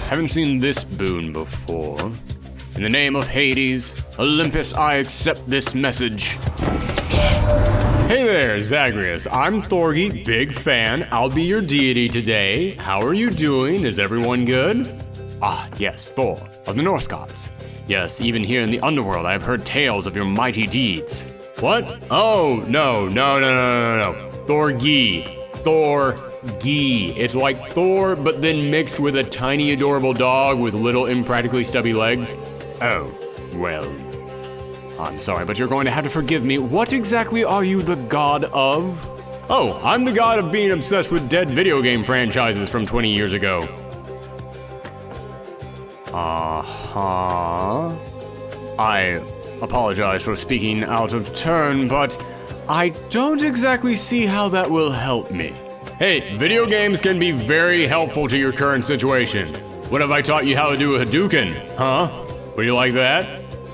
haven't seen this boon before. In the name of Hades, Olympus, I accept this message. Hey there, Zagreus. I'm Thorgi, big fan. I'll be your deity today. How are you doing? Is everyone good? Ah, yes, Thor, of the Norse gods. Yes, even here in the underworld, I have heard tales of your mighty deeds. What? Oh, no. Thorgi. It's like Thor, but then mixed with a tiny, adorable dog with little, impractically stubby legs. Oh, well. I'm sorry, but you're going to have to forgive me. What exactly are you the god of? Oh, I'm the god of being obsessed with dead video game franchises from 20 years ago. I apologize for speaking out of turn, but I don't exactly see how that will help me. Hey, video games can be very helpful to your current situation. What if I taught you how to do a Hadouken? Huh? Would you like that?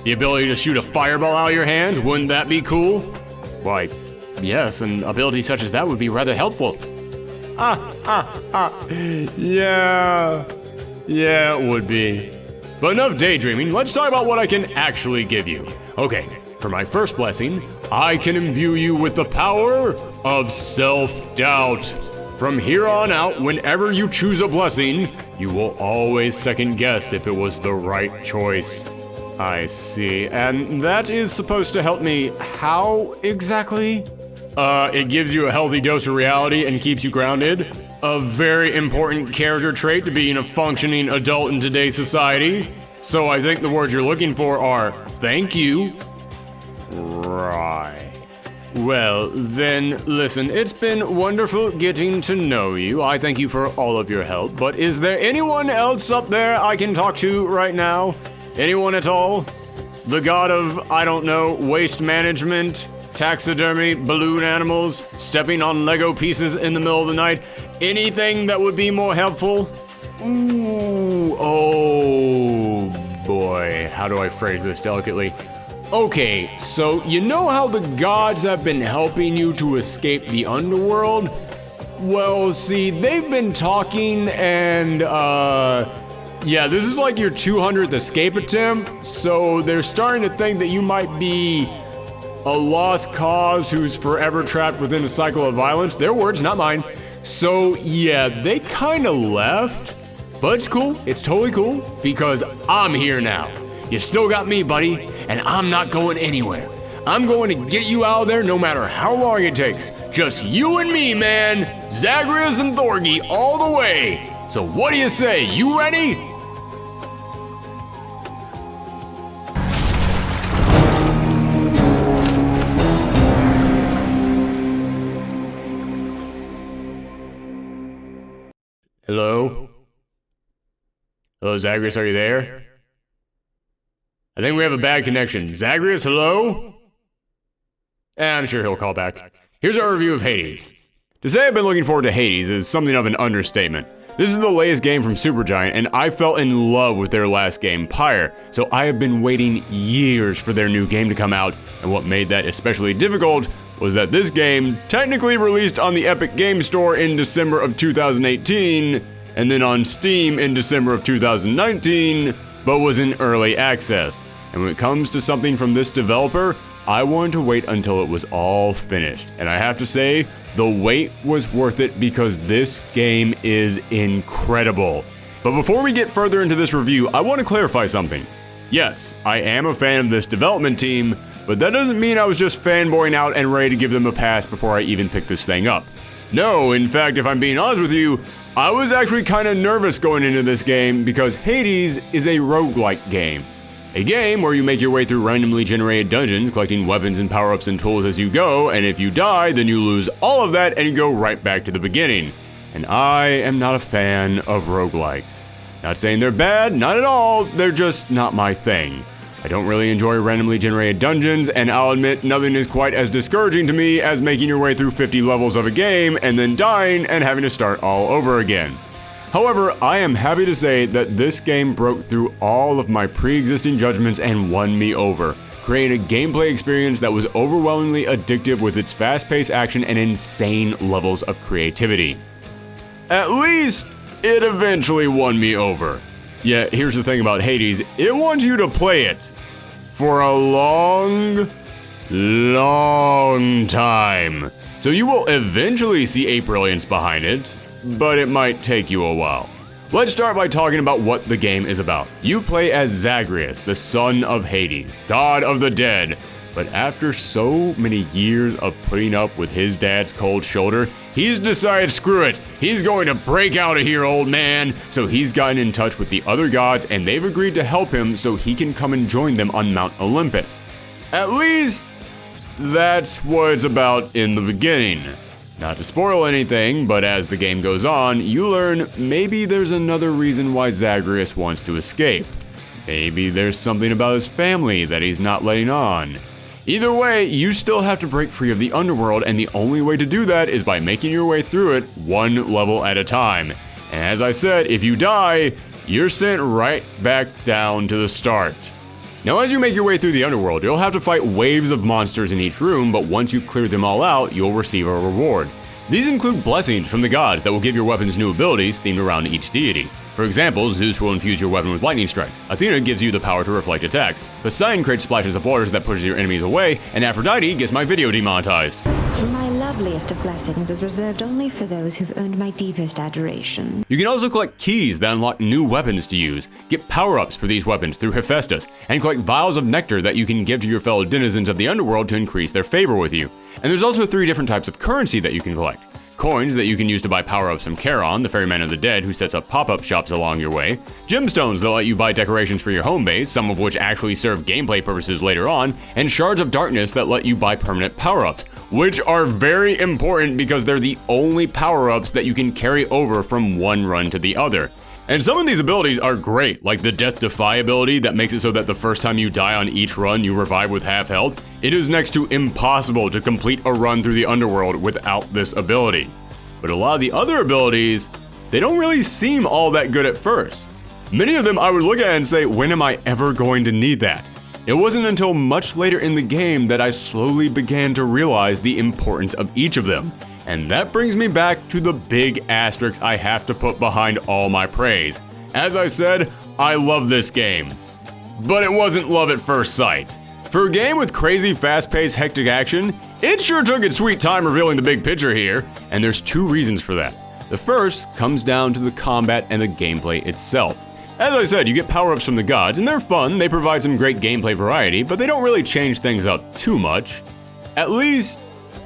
The ability to shoot a fireball out of your hand? Wouldn't that be cool? Why, yes, an ability such as that would be rather helpful. Yeah, it would be. But enough daydreaming, let's talk about what I can actually give you. Okay, for my first blessing, I can imbue you with the power of self-doubt. From here on out, whenever you choose a blessing, you will always second guess if it was the right choice. I see, and that is supposed to help me how exactly? It gives you a healthy dose of reality and keeps you grounded. A very important character trait to being a functioning adult in today's society. So I think the words you're looking for are, thank you. Right. Well, then, listen, it's been wonderful getting to know you. I thank you for all of your help, but is there anyone else up there I can talk to right now? Anyone at all? The god of, I don't know, waste management, taxidermy, balloon animals, stepping on Lego pieces in the middle of the night? Anything that would be more helpful? Ooh, oh boy, how do I phrase this delicately? Okay, so you know how the gods have been helping you to escape the underworld? Well, see, they've been talking and, yeah, this is like your 200th escape attempt, so they're starting to think that you might be a lost cause who's forever trapped within a cycle of violence. Their words, not mine. So, yeah, they kind of left, but it's cool. It's totally cool because I'm here now. You still got me, buddy, and I'm not going anywhere. I'm going to get you out of there no matter how long it takes. Just you and me, man. Zagreus and Thorgi all the way. So what do you say? You ready? Hello? Hello, Zagreus, are you there? I think we have a bad connection. Zagreus, hello? I'm sure he'll call back. Here's our review of Hades. To say I've been looking forward to Hades is something of an understatement. This is the latest game from Supergiant, and I fell in love with their last game, Pyre, so I have been waiting years for their new game to come out, and what made that especially difficult was that this game technically released on the Epic Games Store in December of 2018, and then on Steam in December of 2019, but was in early access. And when it comes to something from this developer, I wanted to wait until it was all finished. And I have to say, the wait was worth it because this game is incredible. But before we get further into this review, I want to clarify something. Yes, I am a fan of this development team, but that doesn't mean I was just fanboying out and ready to give them a pass before I even picked this thing up. No, in fact, if I'm being honest with you, I was actually kind of nervous going into this game because Hades is a roguelike game. A game where you make your way through randomly generated dungeons, collecting weapons and power-ups and tools as you go, and if you die, then you lose all of that and you go right back to the beginning. And I am not a fan of roguelikes. Not saying they're bad, not at all, they're just not my thing. I don't really enjoy randomly generated dungeons, and I'll admit nothing is quite as discouraging to me as making your way through 50 levels of a game and then dying and having to start all over again. However, I am happy to say that this game broke through all of my pre-existing judgments and won me over, creating a gameplay experience that was overwhelmingly addictive with its fast-paced action and insane levels of creativity. At least, it eventually won me over. Yeah, here's the thing about Hades. It wants you to play it for a long time. So you will eventually see a brilliance behind it, but it might take you a while. Let's start by talking about what the game is about. You play as Zagreus, the son of Hades, god of the dead. But after so many years of putting up with his dad's cold shoulder, he's decided, screw it, he's going to break out of here, old man. So he's gotten in touch with the other gods, and they've agreed to help him so he can come and join them on Mount Olympus. At least, that's what it's about in the beginning. Not to spoil anything, but as the game goes on, you learn maybe there's another reason why Zagreus wants to escape. Maybe there's something about his family that he's not letting on. Either way, you still have to break free of the underworld, and the only way to do that is by making your way through it one level at a time. And as I said, if you die, you're sent right back down to the start. Now, as you make your way through the underworld, you'll have to fight waves of monsters in each room, but once you've cleared them all out, you'll receive a reward. These include blessings from the gods that will give your weapons new abilities themed around each deity. For example, Zeus will infuse your weapon with lightning strikes, Athena gives you the power to reflect attacks, Poseidon creates splashes of waters that pushes your enemies away, and Aphrodite gets my video demonetized. My loveliest of blessings is reserved only for those who've earned my deepest adoration. You can also collect keys that unlock new weapons to use, get power-ups for these weapons through Hephaestus, and collect vials of nectar that you can give to your fellow denizens of the underworld to increase their favor with you. And there's also 3 different types of currency that you can collect. Coins that you can use to buy power-ups from Charon, the ferryman of the dead who sets up pop-up shops along your way, gemstones that let you buy decorations for your home base, some of which actually serve gameplay purposes later on, and shards of darkness that let you buy permanent power-ups, which are very important because they're the only power-ups that you can carry over from one run to the other. And some of these abilities are great, like the Death Defy ability that makes it so that the first time you die on each run, you revive with half health. It is next to impossible to complete a run through the underworld without this ability. But a lot of the other abilities, they don't really seem all that good at first. Many of them I would look at and say, when am I ever going to need that? It wasn't until much later in the game that I slowly began to realize the importance of each of them. And that brings me back to the big asterisk I have to put behind all my praise. As I said, I love this game. But it wasn't love at first sight. For a game with crazy fast-paced hectic action, it sure took its sweet time revealing the big picture here, and there's 2 reasons for that. The first comes down to the combat and the gameplay itself. As I said, you get power-ups from the gods, and they're fun, they provide some great gameplay variety, but they don't really change things up too much. At least,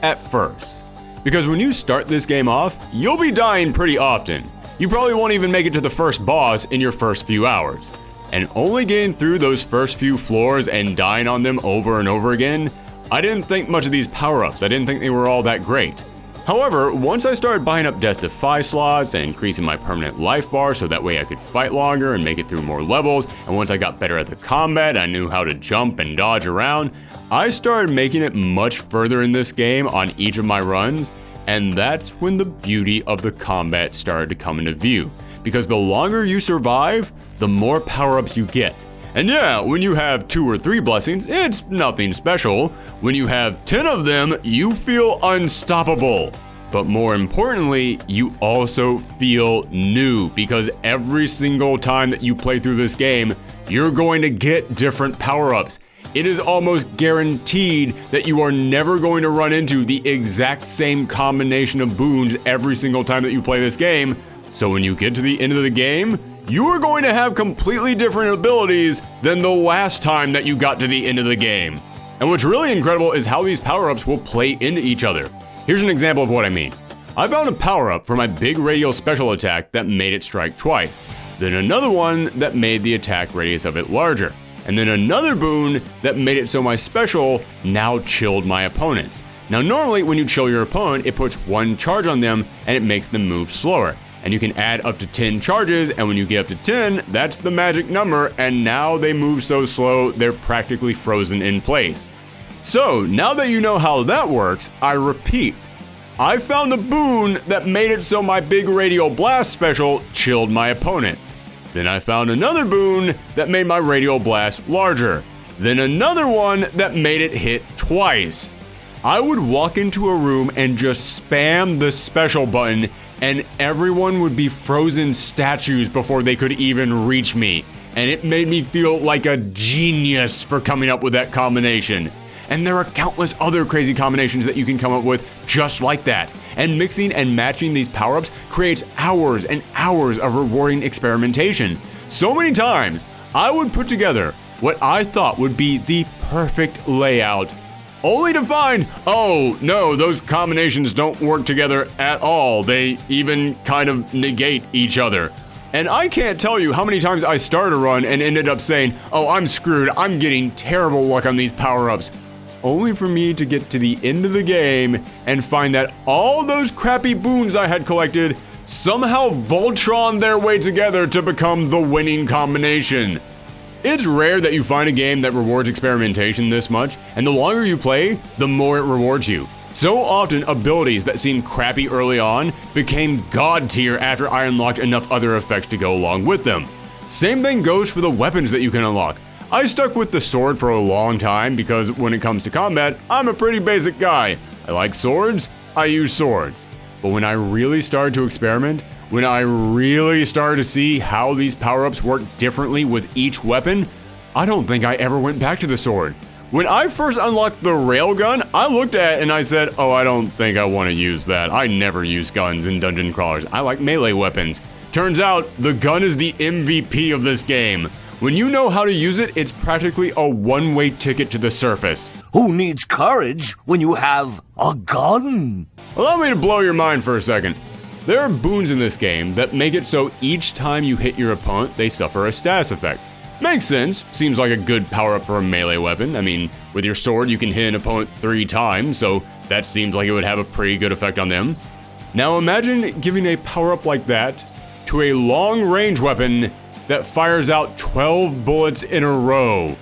at first. Because when you start this game off, you'll be dying pretty often. You probably won't even make it to the first boss in your first few hours. And only getting through those first few floors and dying on them over and over again, I didn't think much of these power-ups. I didn't think they were all that great. However, once I started buying up Death Defy slots and increasing my permanent life bar so that way I could fight longer and make it through more levels, and once I got better at the combat, I knew how to jump and dodge around, I started making it much further in this game on each of my runs, and that's when the beauty of the combat started to come into view. Because the longer you survive, the more power-ups you get. And yeah, when you have 2 or 3 blessings, it's nothing special. When you have 10 of them, you feel unstoppable. But more importantly, you also feel new, because every single time that you play through this game, you're going to get different power-ups. It is almost guaranteed that you are never going to run into the exact same combination of boons every single time that you play this game. So when you get to the end of the game, you are going to have completely different abilities than the last time that you got to the end of the game. And what's really incredible is how these power-ups will play into each other. Here's an example of what I mean. I found a power-up for my big radial special attack that made it strike twice. Then another one that made the attack radius of it larger. And then another boon that made it so my special now chilled my opponents. Now normally when you chill your opponent, it puts 1 charge on them and it makes them move slower. And you can add up to 10 charges, and when you get up to 10, that's the magic number, and now they move so slow, they're practically frozen in place. So, now that you know how that works, I repeat. I found a boon that made it so my big radial blast special chilled my opponents. Then I found another boon that made my radial blast larger. Then another one that made it hit twice. I would walk into a room and just spam the special button, and everyone would be frozen statues before they could even reach me. And it made me feel like a genius for coming up with that combination. And there are countless other crazy combinations that you can come up with just like that. And mixing and matching these power-ups creates hours and hours of rewarding experimentation. So many times, I would put together what I thought would be the perfect layout, only to find, oh no, those combinations don't work together at all. They even kind of negate each other. And I can't tell you how many times I started a run and ended up saying, oh, I'm screwed, I'm getting terrible luck on these power-ups. Only for me to get to the end of the game and find that all those crappy boons I had collected somehow Voltron their way together to become the winning combination. It's rare that you find a game that rewards experimentation this much, and the longer you play, the more it rewards you. So often, abilities that seemed crappy early on became god tier after I unlocked enough other effects to go along with them. Same thing goes for the weapons that you can unlock. I stuck with the sword for a long time because when it comes to combat, I'm a pretty basic guy. I like swords, I use swords. But when I really started to experiment, when I really started to see how these power-ups work differently with each weapon, I don't think I ever went back to the sword. When I first unlocked the railgun, I looked at it and I said, oh, I don't think I want to use that. I never use guns in dungeon crawlers. I like melee weapons. Turns out, the gun is the MVP of this game. When you know how to use it, it's practically a one-way ticket to the surface. Who needs courage when you have a gun? Allow me to blow your mind for a second. There are boons in this game that make it so each time you hit your opponent, they suffer a status effect. Makes sense. Seems like a good power-up for a melee weapon. I mean, with your sword, you can hit an opponent 3 times, so that seems like it would have a pretty good effect on them. Now imagine giving a power-up like that to a long-range weapon that fires out 12 bullets in a row.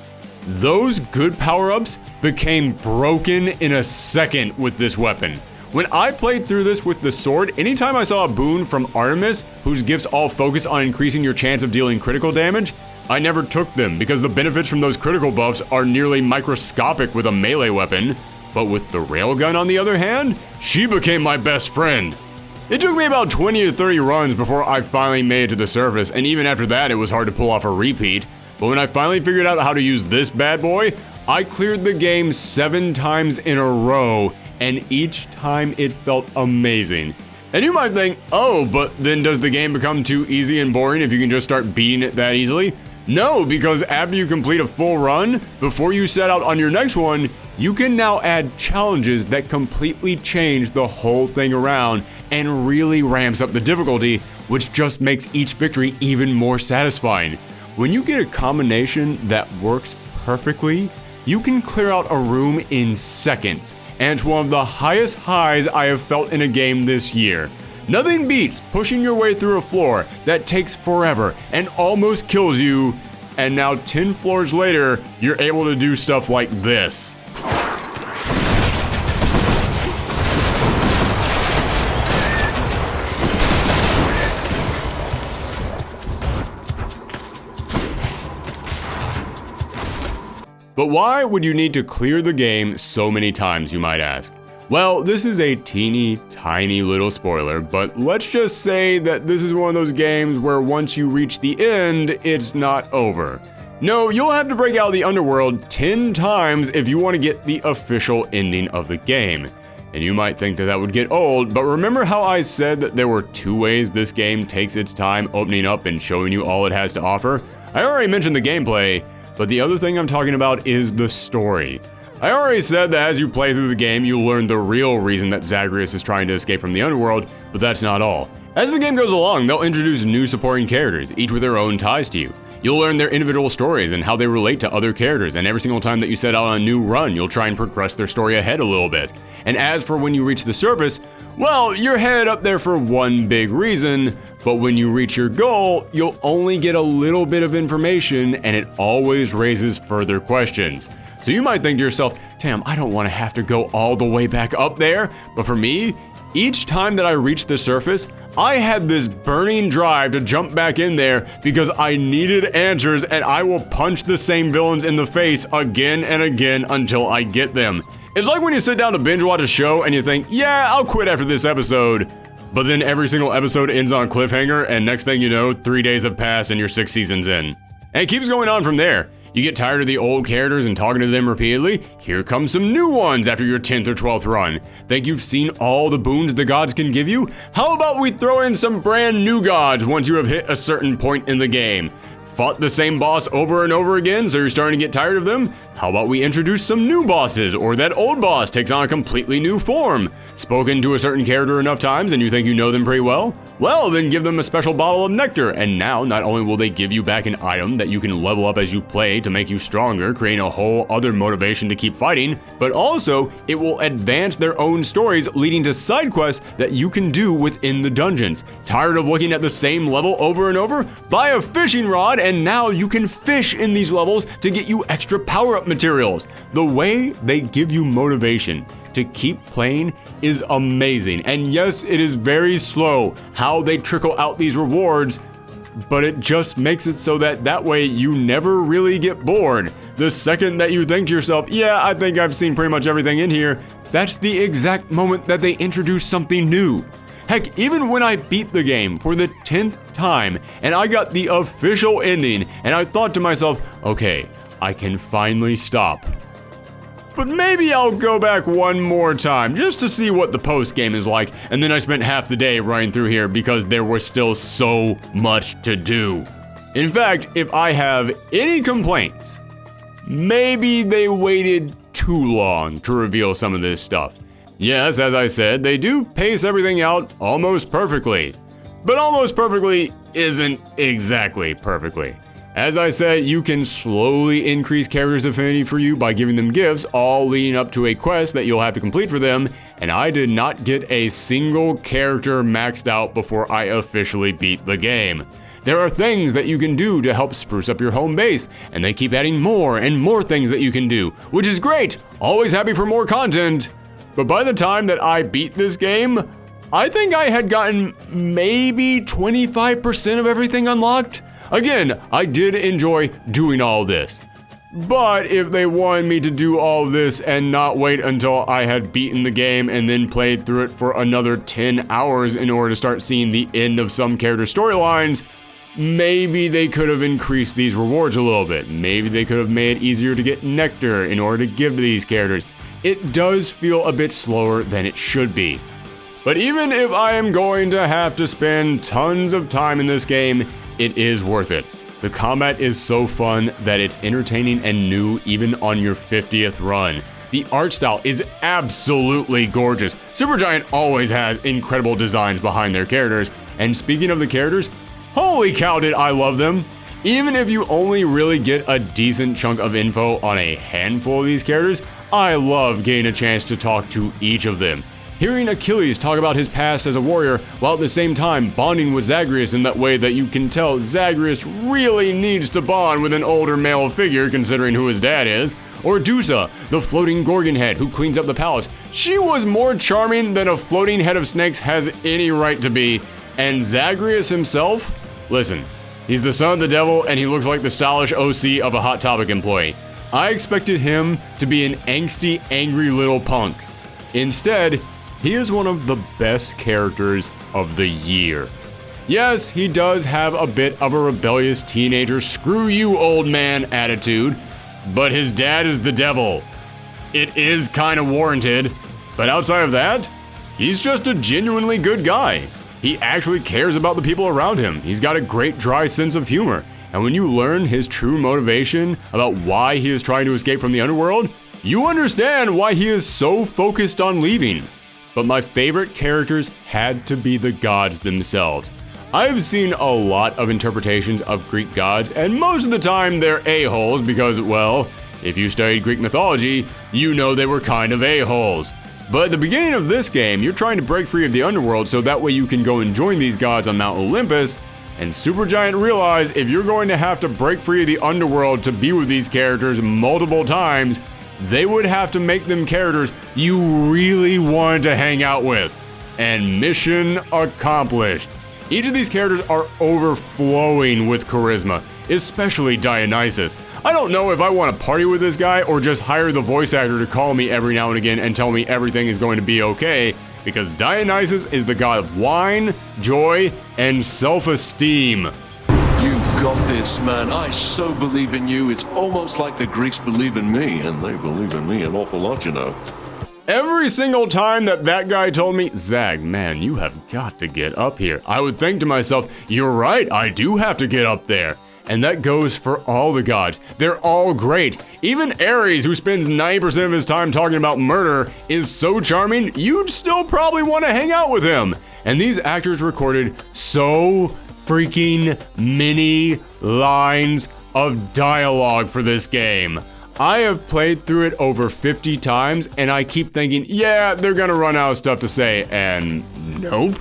Those good power-ups became broken in a second with this weapon. When I played through this with the sword, anytime I saw a boon from Artemis, whose gifts all focus on increasing your chance of dealing critical damage, I never took them because the benefits from those critical buffs are nearly microscopic with a melee weapon. But with the railgun on the other hand, she became my best friend. It took me about 20 to 30 runs before I finally made it to the surface, and even after that it was hard to pull off a repeat. But when I finally figured out how to use this bad boy, I cleared the game 7 times in a row, and each time it felt amazing. And you might think, oh, but then does the game become too easy and boring if you can just start beating it that easily? No, because after you complete a full run, before you set out on your next one, you can now add challenges that completely change the whole thing around and really ramps up the difficulty, which just makes each victory even more satisfying. When you get a combination that works perfectly, you can clear out a room in seconds, and it's one of the highest highs I have felt in a game this year. Nothing beats pushing your way through a floor that takes forever and almost kills you, and now 10 floors later, you're able to do stuff like this. But why would you need to clear the game so many times, you might ask? Well, this is a teeny tiny little spoiler, but let's just say that this is one of those games where once you reach the end, it's not over. No, you'll have to break out of the underworld 10 times if you want to get the official ending of the game. And you might think that that would get old, but remember how I said that there were 2 ways this game takes its time opening up and showing you all it has to offer? I already mentioned the gameplay, but the other thing I'm talking about is the story. I already said that as you play through the game, you'll learn the real reason that Zagreus is trying to escape from the underworld, but that's not all. As the game goes along, they'll introduce new supporting characters, each with their own ties to you. You'll learn their individual stories and how they relate to other characters, and every single time that you set out on a new run, you'll try and progress their story ahead a little bit. And as for when you reach the surface, well, you're headed up there for one big reason, but when you reach your goal, you'll only get a little bit of information, and it always raises further questions. So you might think to yourself, damn, I don't want to have to go all the way back up there. But for me, each time that I reached the surface, I had this burning drive to jump back in there because I needed answers, and I will punch the same villains in the face again and again until I get them. It's like when you sit down to binge watch a show and you think, yeah, I'll quit after this episode. But then every single episode ends on a cliffhanger, and next thing you know, 3 days have passed and you're 6 seasons in. And it keeps going on from there. You get tired of the old characters and talking to them repeatedly, here come some new ones after your 10th or 12th run. Think you've seen all the boons the gods can give you? How about we throw in some brand new gods once you have hit a certain point in the game? Fought the same boss over and over again, so you're starting to get tired of them? How about we introduce some new bosses, or that old boss takes on a completely new form? Spoken to a certain character enough times and you think you know them pretty well? Well, then give them a special bottle of nectar, and now not only will they give you back an item that you can level up as you play to make you stronger, creating a whole other motivation to keep fighting, but also it will advance their own stories, leading to side quests that you can do within the dungeons. Tired of looking at the same level over and over? Buy a fishing rod, and now you can fish in these levels to get you extra power-up materials. The way they give you motivation to keep playing is amazing. And yes, it is very slow how they trickle out these rewards, but it just makes it so that way you never really get bored. The second that you think to yourself, yeah, I think I've seen pretty much everything in here, that's the exact moment that they introduce something new. Heck, even when I beat the game for the 10th time and I got the official ending and I thought to myself, okay, I can finally stop. But maybe I'll go back one more time just to see what the post game is like, and then I spent half the day running through here because there was still so much to do. In fact, if I have any complaints, maybe they waited too long to reveal some of this stuff. Yes, as I said, they do pace everything out almost perfectly, but almost perfectly isn't exactly perfectly. As I said, you can slowly increase characters' affinity for you by giving them gifts, all leading up to a quest that you'll have to complete for them, and I did not get a single character maxed out before I officially beat the game. There are things that you can do to help spruce up your home base, and they keep adding more and more things that you can do, which is great! Always happy for more content! But by the time that I beat this game, I think I had gotten maybe 25% of everything unlocked. Again, I did enjoy doing all this. But if they wanted me to do all this and not wait until I had beaten the game and then played through it for another 10 hours in order to start seeing the end of some character storylines, maybe they could have increased these rewards a little bit. Maybe they could have made it easier to get nectar in order to give to these characters. It does feel a bit slower than it should be. But even if I am going to have to spend tons of time in this game, it is worth it. The combat is so fun that it's entertaining and new even on your 50th run. The art style is absolutely gorgeous. Supergiant always has incredible designs behind their characters. And speaking of the characters, holy cow did I love them. Even if you only really get a decent chunk of info on a handful of these characters, I love getting a chance to talk to each of them. Hearing Achilles talk about his past as a warrior, while at the same time bonding with Zagreus in that way that you can tell Zagreus really needs to bond with an older male figure considering who his dad is. Or Dusa, the floating Gorgon head who cleans up the palace. She was more charming than a floating head of snakes has any right to be. And Zagreus himself? Listen, he's the son of the devil and he looks like the stylish OC of a Hot Topic employee. I expected him to be an angsty, angry little punk. Instead, he is one of the best characters of the year. Yes, he does have a bit of a rebellious teenager, screw you old man attitude, but his dad is the devil. It is kind of warranted, but outside of that, he's just a genuinely good guy. He actually cares about the people around him. He's got a great dry sense of humor, and when you learn his true motivation about why he is trying to escape from the underworld, you understand why he is so focused on leaving. But my favorite characters had to be the gods themselves. I've seen a lot of interpretations of Greek gods, and most of the time they're a-holes because, well, if you studied Greek mythology, you know they were kind of a-holes. But at the beginning of this game, you're trying to break free of the underworld so that way you can go and join these gods on Mount Olympus, and Supergiant realized if you're going to have to break free of the underworld to be with these characters multiple times, they would have to make them characters you really wanted to hang out with. And mission accomplished. Each of these characters are overflowing with charisma, especially Dionysus. I don't know if I want to party with this guy or just hire the voice actor to call me every now and again and tell me everything is going to be okay, because Dionysus is the god of wine, joy, and self-esteem. You've got this, man. I so believe in you. It's almost like the Greeks believe in me, and they believe in me an awful lot, you know. Every single time that guy told me, Zag, man, you have got to get up here, I would think to myself, you're right, I do have to get up there. And that goes for all the gods. They're all great. Even Ares, who spends 90% of his time talking about murder, is so charming, you'd still probably want to hang out with him. And these actors recorded so freaking many lines of dialogue for this game. I have played through it over 50 times, and I keep thinking, yeah, they're gonna run out of stuff to say, and nope,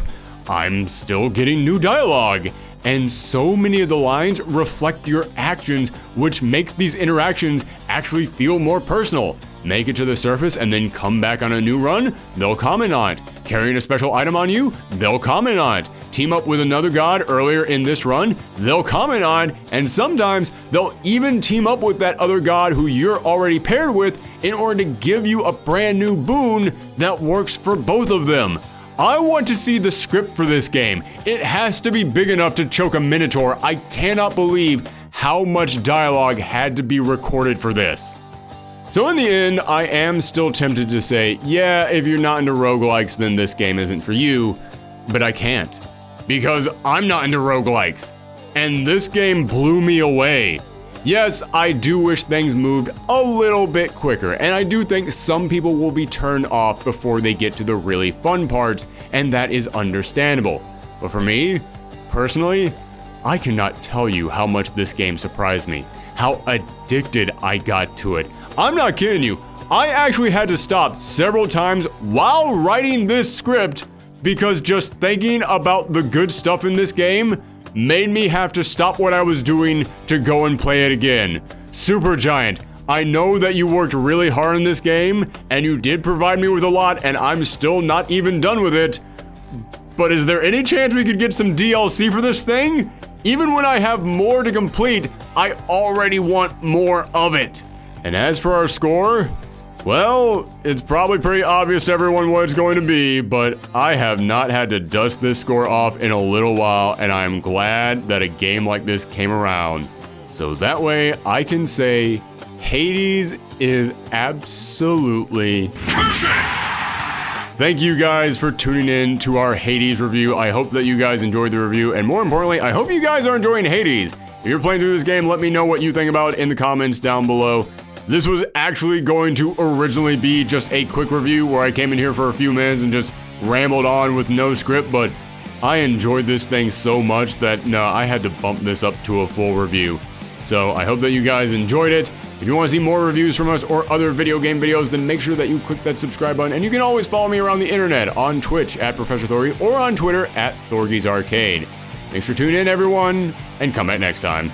I'm still getting new dialogue. And so many of the lines reflect your actions, which makes these interactions actually feel more personal. Make it to the surface and then come back on a new run, they'll comment on it. Carrying a special item on you, they'll comment on it. Team up with another god earlier in this run, they'll comment on it. And sometimes they'll even team up with that other god who you're already paired with in order to give you a brand new boon that works for both of them. I want to see the script for this game. It has to be big enough to choke a minotaur. I cannot believe how much dialogue had to be recorded for this. So in the end, I am still tempted to say, yeah, if you're not into roguelikes, then this game isn't for you, but I can't. Because I'm not into roguelikes. And this game blew me away. Yes, I do wish things moved a little bit quicker, and I do think some people will be turned off before they get to the really fun parts, and that is understandable. But for me, personally, I cannot tell you how much this game surprised me, how addicted I got to it. I'm not kidding you, I actually had to stop several times while writing this script because just thinking about the good stuff in this game made me have to stop what I was doing to go and play it again. Supergiant, I know that you worked really hard in this game, and you did provide me with a lot, and I'm still not even done with it. But is there any chance we could get some DLC for this thing? Even when I have more to complete, I already want more of it. And as for our score, well, it's probably pretty obvious to everyone what it's going to be, but I have not had to dust this score off in a little while, and I'm glad that a game like this came around. So that way I can say Hades is absolutely perfect. Thank you guys for tuning in to our Hades review. I hope that you guys enjoyed the review, and more importantly, I hope you guys are enjoying Hades. If you're playing through this game, let me know what you think about it in the comments down below. This was actually going to originally be just a quick review where I came in here for a few minutes and just rambled on with no script, but I enjoyed this thing so much that no, I had to bump this up to a full review. So I hope that you guys enjoyed it. If you want to see more reviews from us or other video game videos, then make sure that you click that subscribe button, and you can always follow me around the internet on Twitch at Professor Thorgi or on Twitter at Thorgi's Arcade. Thanks for tuning in, everyone, and come back next time.